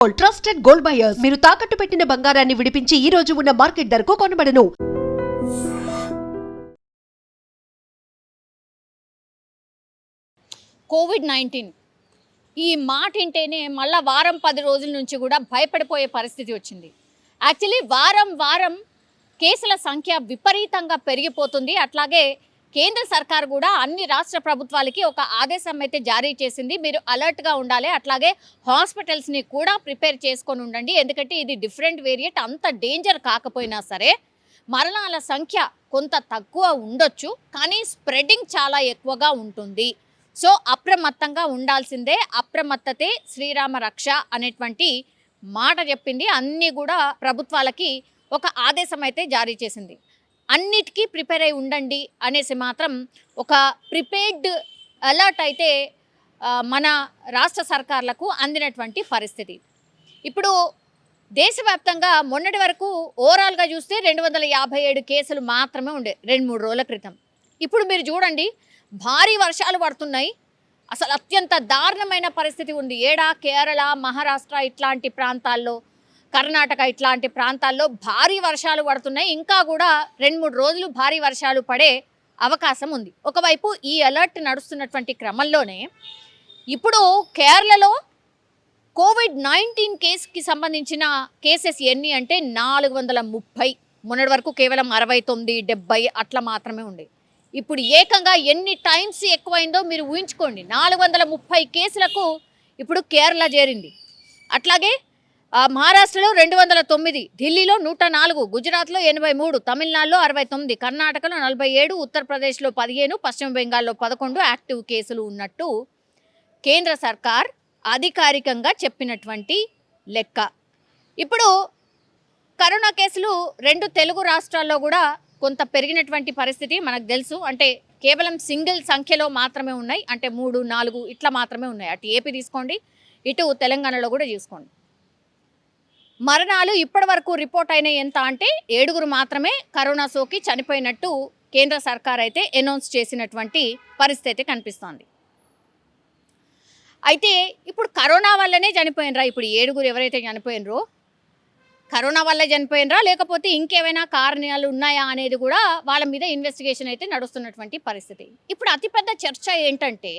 Trusted gold buyers మీరు తాకట్టు పెట్టిన బంగారాన్ని విడిపించి ఈ రోజు ఉన్న మార్కెట్ ధరకు కొనబడను. కోవిడ్-19 ఈ మాట వింటేనే మళ్ళా వారం 10 రోజుల నుంచి కూడా భయపడిపోయే పరిస్థితి వచ్చింది. యాక్చువల్లీ వారం కేసుల సంఖ్య విపరీతంగా పెరిగిపోతుంది. అట్లాగే కేంద్ర సర్కార్ కూడా అన్ని రాష్ట్ర ప్రభుత్వాలకి ఒక ఆదేశం అయితే జారీ చేసింది. మీరు అలర్ట్గా ఉండాలి, అట్లాగే హాస్పిటల్స్ని కూడా ప్రిపేర్ చేసుకొని ఉండండి. ఎందుకంటే ఇది డిఫరెంట్ వేరియంట్, అంత డేంజర్ కాకపోయినా సరే మరణాల సంఖ్య కొంత తక్కువ ఉండొచ్చు, కానీ స్ప్రెడింగ్ చాలా ఎక్కువగా ఉంటుంది. సో అప్రమత్తంగా ఉండాల్సిందే. అప్రమత్తతే శ్రీరామ రక్ష అనేటువంటి మాట చెప్పింది. అన్నీ కూడా ప్రభుత్వాలకి ఒక ఆదేశం అయితే జారీ చేసింది. అన్నిటికీ ప్రిపేర్ అయి ఉండండి అనేసి మాత్రం ఒక ప్రిపేర్డ్ అలర్ట్ అయితే మన రాష్ట్ర సర్కార్లకు అందినటువంటి పరిస్థితి. ఇప్పుడు దేశవ్యాప్తంగా మొన్నటి వరకు ఓవరాల్గా చూస్తే 257 కేసులు మాత్రమే ఉండే 2-3 రోజుల క్రితం. ఇప్పుడు మీరు చూడండి, భారీ వర్షాలు పడుతున్నాయి. అసలు అత్యంత దారుణమైన పరిస్థితి ఉంది. కేరళ, మహారాష్ట్ర ఇట్లాంటి ప్రాంతాల్లో, కర్ణాటక ఇట్లాంటి ప్రాంతాల్లో భారీ వర్షాలు పడుతున్నాయి. ఇంకా కూడా 2-3 రోజులు భారీ వర్షాలు పడే అవకాశం ఉంది. ఒకవైపు ఈ అలర్ట్ నడుస్తున్నటువంటి క్రమంలోనే ఇప్పుడు కేరళలో కోవిడ్-19 కేసుకి సంబంధించిన కేసెస్ ఎన్ని అంటే 430. మొన్నటి వరకు కేవలం 69, 70 అట్లా మాత్రమే ఉండే. ఇప్పుడు ఏకంగా ఎన్ని టైమ్స్ ఎక్కువైందో మీరు ఊహించుకోండి. 430 కేసులకు ఇప్పుడు కేరళ చేరింది. అట్లాగే మహారాష్ట్రలో 209, ఢిల్లీలో 104, గుజరాత్లో 83, తమిళనాడులో 69, కర్ణాటకలో 47, ఉత్తరప్రదేశ్లో 15, పశ్చిమ బెంగాల్లో 11 యాక్టివ్ కేసులు ఉన్నట్టు కేంద్ర సర్కార్ అధికారికంగా చెప్పినటువంటి లెక్క. ఇప్పుడు కరోనా కేసులు 2 తెలుగు రాష్ట్రాల్లో కూడా కొంత పెరిగినటువంటి పరిస్థితి మనకు తెలుసు. అంటే కేవలం సింగిల్ సంఖ్యలో మాత్రమే ఉన్నాయి, అంటే 3, 4 ఇట్లా మాత్రమే ఉన్నాయి. అటు ఏపీ తీసుకోండి, ఇటు తెలంగాణలో కూడా చూసుకోండి. మరణాలు ఇప్పటి వరకు రిపోర్ట్ అయిన ఎంత అంటే 7 మాత్రమే కరోనా సోకి చనిపోయినట్టు కేంద్ర సర్కార్ అయితే అనౌన్స్ చేసినటువంటి పరిస్థితి కనిపిస్తోంది. అయితే ఇప్పుడు కరోనా వల్లనే చనిపోయినరా? ఇప్పుడు 7 ఎవరైతే చనిపోయినరో కరోనా వల్లే చనిపోయినరా, లేకపోతే ఇంకేమైనా కారణాలు ఉన్నాయా అనేది కూడా వాళ్ళ మీద ఇన్వెస్టిగేషన్ అయితే నడుస్తున్నటువంటి పరిస్థితి. ఇప్పుడు అతిపెద్ద చర్చ ఏంటంటే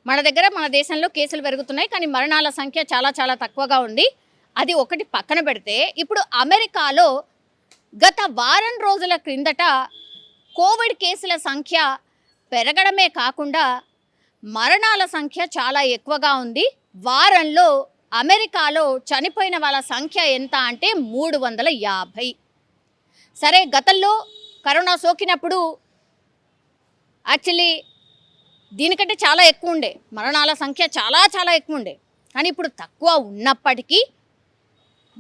మన దేశంలో కేసులు పెరుగుతున్నాయి, కానీ మరణాల సంఖ్య చాలా చాలా తక్కువగా ఉంది. అది ఒకటి పక్కన పెడితే, ఇప్పుడు అమెరికాలో గత వారం రోజుల క్రిందట కోవిడ్ కేసుల సంఖ్య పెరగడమే కాకుండా మరణాల సంఖ్య చాలా ఎక్కువగా ఉంది. వారంలో అమెరికాలో చనిపోయిన వాళ్ళ సంఖ్య ఎంత అంటే 350. సరే, గతంలో కరోనా సోకినప్పుడు యాక్చువల్లీ దీనికంటే చాలా ఎక్కువ ఉండే, మరణాల సంఖ్య చాలా చాలా ఎక్కువ ఉండే. కానీ ఇప్పుడు తక్కువ ఉన్నప్పటికీ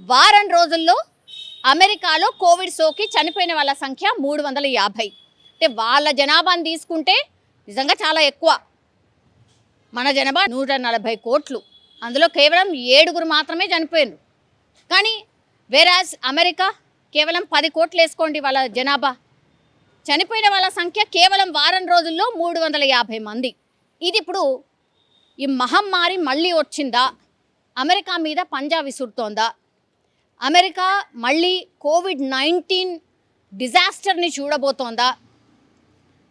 వారం రోజుల్లో అమెరికాలో కోవిడ్ సోకి చనిపోయిన వాళ్ళ సంఖ్య 350. అంటే వాళ్ళ జనాభాని తీసుకుంటే నిజంగా చాలా ఎక్కువ. మన జనాభా 140 కోట్లు, అందులో కేవలం 7 మాత్రమే చనిపోయినారు. కానీ వేరాజ్ అమెరికా కేవలం 10 కోట్లు వేసుకోండి వాళ్ళ జనాభా, చనిపోయిన వాళ్ళ సంఖ్య కేవలం వారం రోజుల్లో 350 మంది. ఇది ఇప్పుడు ఈ మహమ్మారి మళ్ళీ వచ్చిందా? అమెరికా మీద పంజా విసురుతోందా? అమెరికా మళ్ళీ కోవిడ్-19 డిజాస్టర్ని చూడబోతోందా?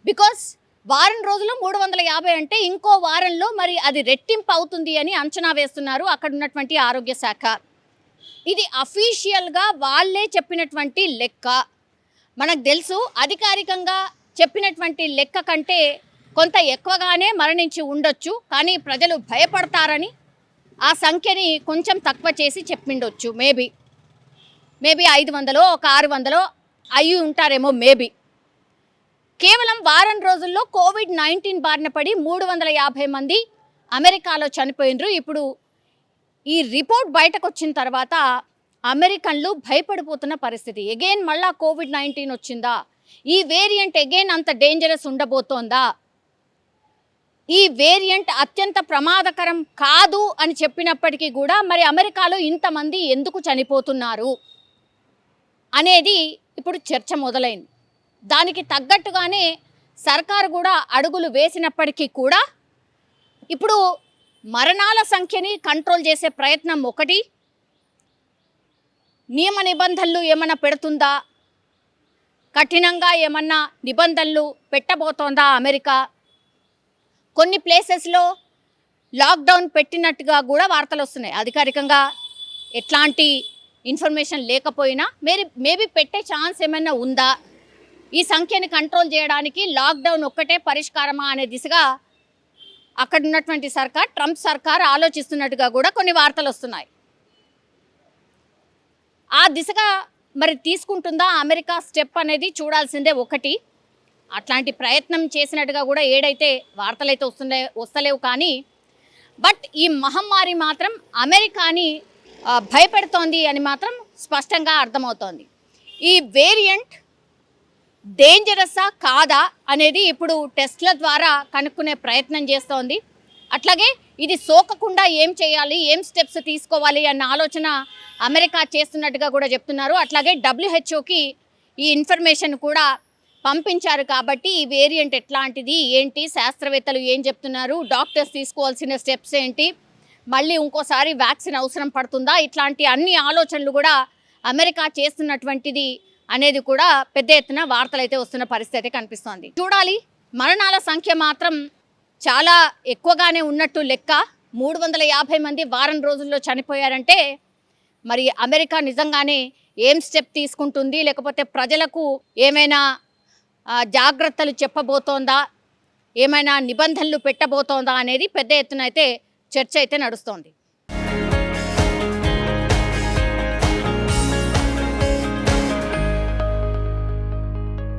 బికాస్ వారం రోజుల్లో 350 అంటే ఇంకో వారంలో మరి అది రెట్టింపు అవుతుంది అని అంచనా వేస్తున్నారు అక్కడ ఉన్నటువంటి ఆరోగ్య శాఖ. ఇది అఫీషియల్గా వాళ్ళే చెప్పినటువంటి లెక్క. మనకు తెలుసు, అధికారికంగా చెప్పినటువంటి లెక్క కంటే కొంత ఎక్కువగానే మరణించి ఉండొచ్చు, కానీ ప్రజలు భయపడతారని ఆ సంఖ్యని కొంచెం తక్కువ చేసి చెప్పిండొచ్చు. మేబీ 500 ఒక 600 అయ్యి ఉంటారేమో మేబీ. కేవలం వారం రోజుల్లో కోవిడ్-19 బారిన పడి 350 మంది అమెరికాలో చనిపోయినరు. ఇప్పుడు ఈ రిపోర్ట్ బయటకు వచ్చిన తర్వాత అమెరికన్లు భయపడిపోతున్న పరిస్థితి. ఎగైన్ మళ్ళా కోవిడ్-19 వచ్చిందా? ఈ వేరియంట్ ఎగైన్ అంత డేంజరస్ ఉండబోతోందా? ఈ వేరియంట్ అత్యంత ప్రమాదకరం కాదు అని చెప్పినప్పటికీ కూడా మరి అమెరికాలో ఇంతమంది ఎందుకు చనిపోతున్నారు అనేది ఇప్పుడు చర్చ మొదలైంది. దానికి తగ్గట్టుగానే సర్కారు కూడా అడుగులు వేసినప్పటికీ కూడా ఇప్పుడు మరణాల సంఖ్యని కంట్రోల్ చేసే ప్రయత్నం ఒకటి, నియమ నిబంధనలు ఏమైనా పెడుతుందా, కఠినంగా ఏమన్నా నిబంధనలు పెట్టబోతోందా అమెరికా? కొన్ని ప్లేసెస్లో లాక్డౌన్ పెట్టినట్టుగా కూడా వార్తలు వస్తున్నాయి. అధికారికంగా ఎట్లాంటి ఇన్ఫర్మేషన్ లేకపోయినా మేబీ పెట్టే ఛాన్స్ ఏమైనా ఉందా, ఈ సంఖ్యని కంట్రోల్ చేయడానికి లాక్డౌన్ ఒక్కటే పరిష్కారమా అనే దిశగా అక్కడ ఉన్నటువంటి సర్కార్, ట్రంప్ సర్కార్ ఆలోచిస్తున్నట్టుగా కూడా కొన్ని వార్తలు వస్తున్నాయి. ఆ దిశగా మరి తీసుకుంటుందా అమెరికా స్టెప్ అనేది చూడాల్సిందే. ఒకటి అట్లాంటి ప్రయత్నం చేసినట్టుగా కూడా ఏడైతే వార్తలు అయితే వస్తలేవు, కానీ బట్ ఈ మహమ్మారి మాత్రం అమెరికాని భయపెడుతోంది అని మాత్రం స్పష్టంగా అర్థమవుతోంది. ఈ వేరియంట్ డేంజరస్సా కాదా అనేది ఇప్పుడు టెస్ట్ల ద్వారా కనుక్కునే ప్రయత్నం చేస్తోంది. అట్లాగే ఇది సోకకుండా ఏం చేయాలి, ఏం స్టెప్స్ తీసుకోవాలి అన్న ఆలోచన అమెరికా చేస్తున్నట్టుగా కూడా చెప్తున్నారు. అట్లాగే WHOకి ఈ ఇన్ఫర్మేషన్ కూడా పంపించారు. కాబట్టి ఈ వేరియంట్ ఎట్లాంటిది ఏంటి, శాస్త్రవేత్తలు ఏం చెప్తున్నారు, డాక్టర్స్ తీసుకోవాల్సిన స్టెప్స్ ఏంటి, మళ్ళీ ఇంకోసారి వ్యాక్సిన్ అవసరం పడుతుందా, ఇట్లాంటి అన్ని ఆలోచనలు కూడా అమెరికా చేస్తున్నటువంటిది అనేది కూడా పెద్ద ఎత్తున వార్తలు అయితే వస్తున్న పరిస్థితి కనిపిస్తోంది. చూడాలి. మరణాల సంఖ్య మాత్రం చాలా ఎక్కువగానే ఉన్నట్టు లెక్క. 350 మంది వారం రోజుల్లో చనిపోయారంటే మరి అమెరికా నిజంగానే ఏం స్టెప్ తీసుకుంటుంది, లేకపోతే ప్రజలకు ఏమైనా జాగ్రత్తలు చెప్పబోతోందా, ఏమైనా నిబంధనలు పెట్టబోతోందా అనేది పెద్ద ఎత్తున అయితే చర్చ అయితే నడుస్తోంది.